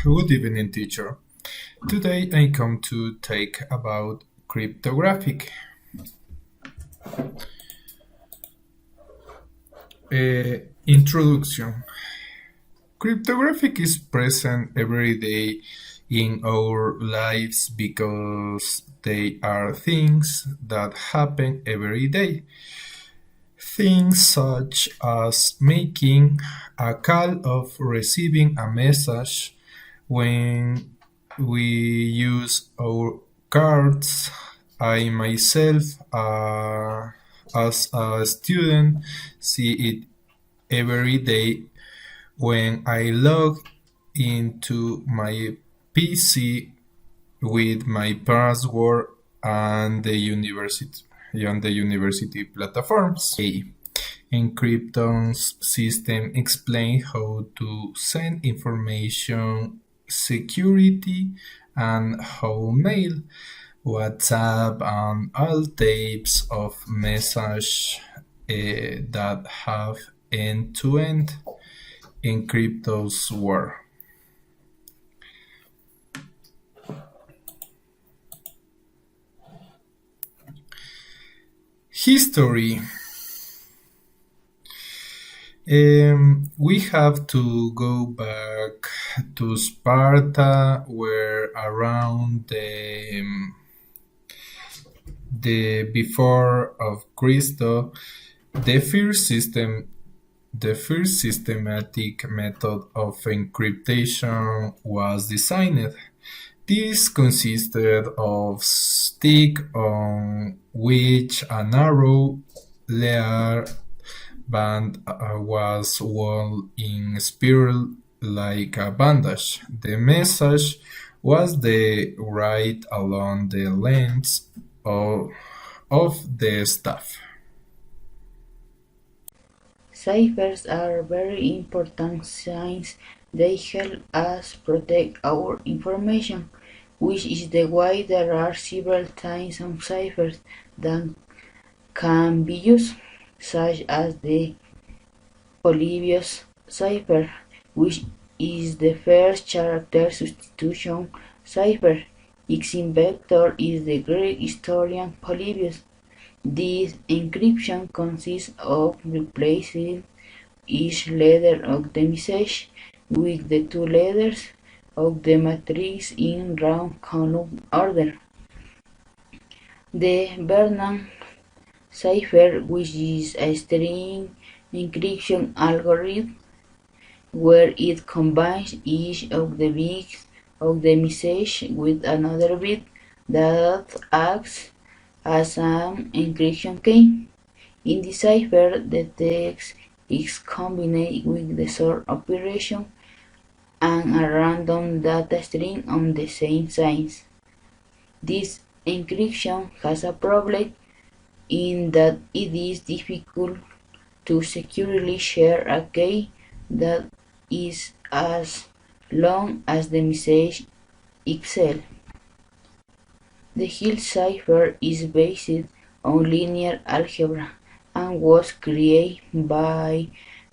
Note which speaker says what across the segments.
Speaker 1: Good evening, teacher. Today I come to talk about cryptographic. Introduction. Cryptographic is present every day in our lives because they are things that happen every day. Things such as making a call or receiving a message when we use our cards. I myself, as a student, see it every day when I log into my PC with my password and the university platforms. Encryption's system explain how to send information security and how mail, WhatsApp, and all types of message that have end-to-end encryptors work. History. We have to go back to Sparta, where around the before of Cristo, the first systematic method of encryption was designed. This consisted of stick on which a narrow layer band was wound in spiral like a bandage. The message was the right along the length of the staff.
Speaker 2: Cyphers are very important since they help us protect our information, which is the why there are several types of ciphers that can be used, such as the Polybius cipher, which is the first character substitution cipher. Its inventor is the Greek historian Polybius. This encryption consists of replacing each letter of the message with the two letters of the matrix in round column order. The Vernon cipher, which is a string encryption algorithm where it combines each of the bits of the message with another bit that acts as an encryption key. In the cipher, the text is combined with the sort operation and a random data string on the same size. This encryption has a problem in that it is difficult to securely share a key that is as long as the message itself. The Hill cipher is based on linear algebra and was created by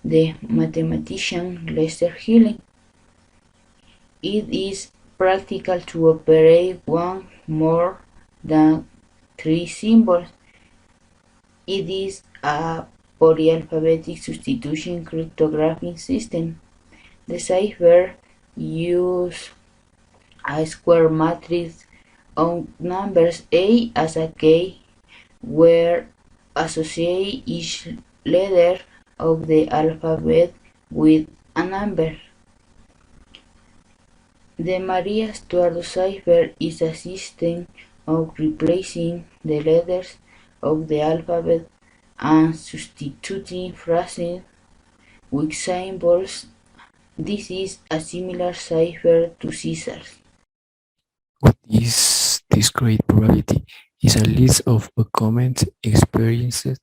Speaker 2: the mathematician Lester Hill. It is practical to operate one more than three symbols. It is a polyalphabetic substitution cryptographic system. The cipher uses a square matrix of numbers A as a key, where associate each letter of the alphabet with a number. The Maria Stuardo cipher is a system of replacing the letters of the alphabet and substituting phrases with symbols. This is a similar cipher to Caesar's.
Speaker 3: What is this great probability? Is a list of common experiences,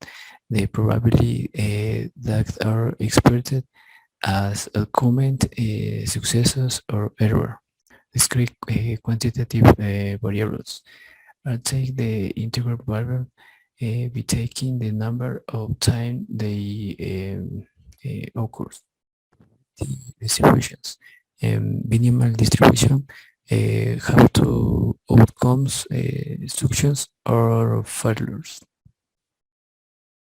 Speaker 3: the probability that are experienced as common successes or error. Discrete quantitative variables are take the integral variable be taking the number of time they occurs. The distributions Minimal distribution have two outcomes, success or failures.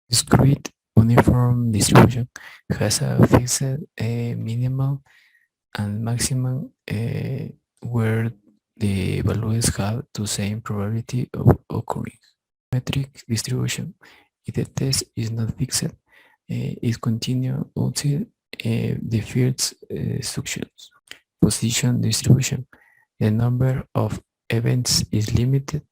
Speaker 3: Discrete uniform distribution has a fixed minimum and maximum where the values have the same probability of occurring. Metric distribution, if the test is not fixed, it continues until the first success. Position distribution, the number of events is limited.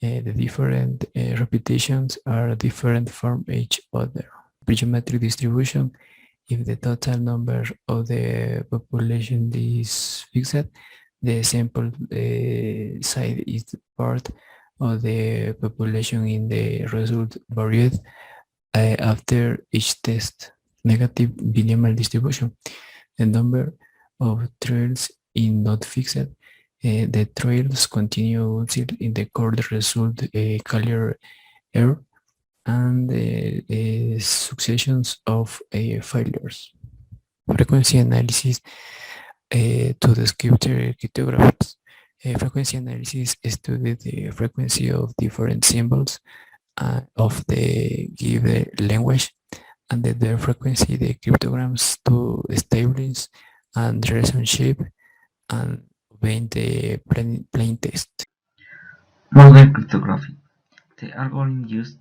Speaker 3: The different repetitions are different from each other. Geometric distribution, if the total number of the population is fixed, the sample size is part of the population in the result varied after each test. Negative binomial distribution, the number of trails is not fixed. The trails continue until in the core result clear error and successions of failures. Frequency analysis to describe cryptograms. Frequency analysis studies the frequency of different symbols of the given language and their frequency, the cryptograms to establish and relationship and obtain the plain text.
Speaker 4: Modern cryptography. The algorithms used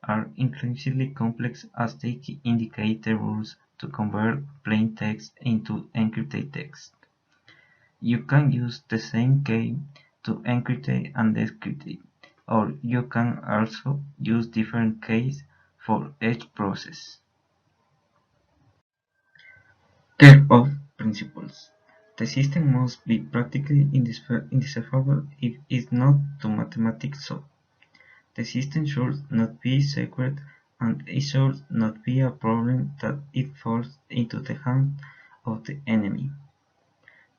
Speaker 4: are increasingly complex as they indicate the rules to convert plain text into encrypted text. You can use the same key to encrypt and decrypt, or you can also use different keys for each process. Care-of principles. The system must be practically indecipherable if it is not to mathematics so. The system should not be secret and it should not be a problem that it falls into the hands of the enemy.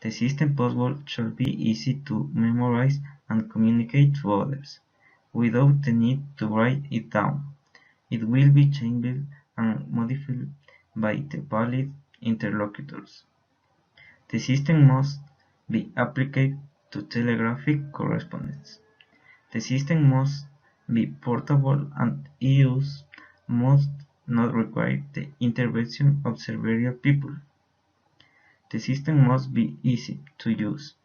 Speaker 4: The system password should be easy to memorize and communicate to others, without the need to write it down. It will be changed and modified by the valid interlocutors. The system must be applied to telegraphic correspondence. The system must be portable and use must not require the intervention of several people. The system must be easy to use.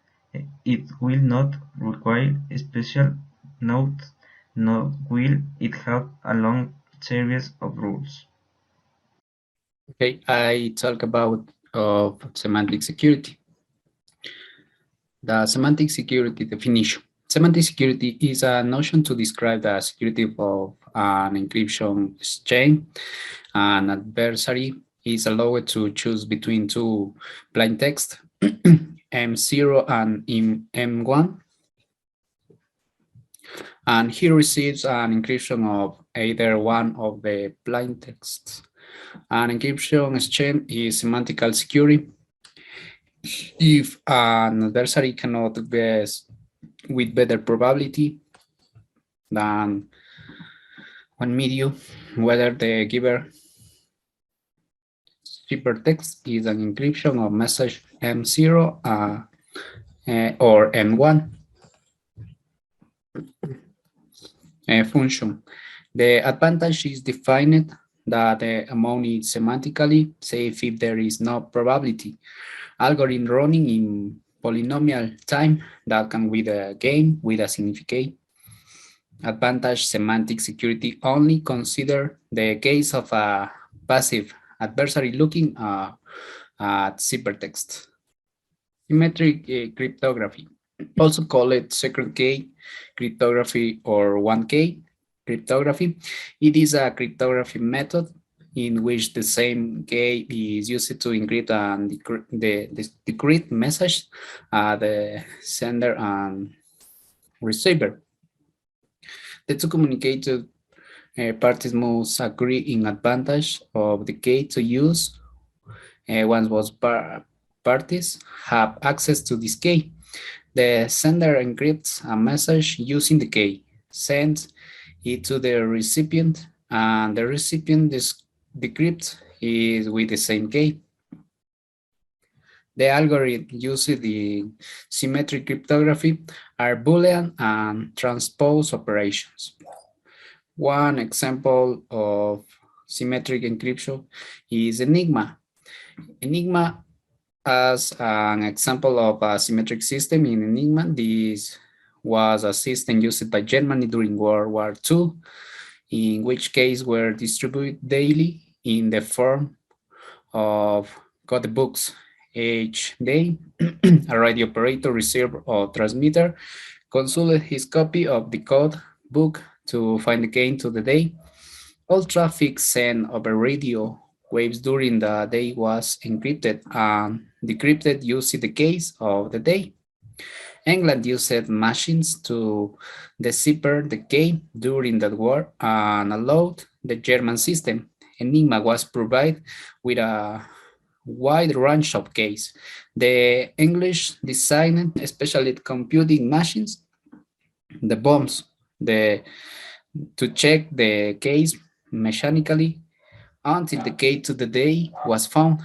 Speaker 4: It will not require special notes, nor will it have a long series of rules.
Speaker 5: Okay, I talk about semantic security. The semantic security definition. Semantic security is a notion to describe the security of an encryption chain. An adversary is allowed to choose between two plain text, M0 and M1, and he receives an encryption of either one of the plain texts. An encryption exchange is semantical security. If an adversary cannot guess with better probability than one medium whether the given ciphertext is an encryption of message M0 or M1. Function. The advantage is defined that the amount is semantically safe if there is no probability. Algorithm running in polynomial time that can win a game with a significant advantage. Semantic security only consider the case of a passive adversary looking at ciphertext. Symmetric cryptography, also called secret key cryptography or 1K cryptography. It is a cryptography method in which the same key is used to encrypt and decrypt message the sender and receiver. The two communicated parties must agree in advantage of the key to use. Once both parties have access to this key, the sender encrypts a message using the key, sends it to the recipient, and the recipient decrypts it with the same key. The algorithm used in symmetric cryptography are Boolean and transpose operations. One example of symmetric encryption is Enigma. Enigma, as an example of a symmetric system in Enigma, this was a system used by Germany during World War II, in which case were distributed daily in the form of code books. Each day, a radio operator, receiver, or transmitter consulted his copy of the code book to find the key to the day. All traffic sent over radio waves during the day was encrypted and decrypted using the keys of the day. England used machines to decipher the key during that war and allowed the German system. Enigma was provided with a wide range of keys. The English designed especially computing machines, the bombs, to check the keys mechanically until the key to the day was found.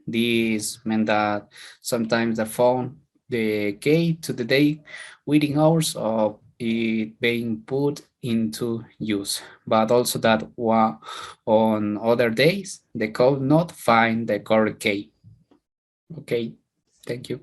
Speaker 5: This meant that sometimes they found the key to the day within hours of it being put into use, but also that on other days they could not find the correct key. Okay, thank you.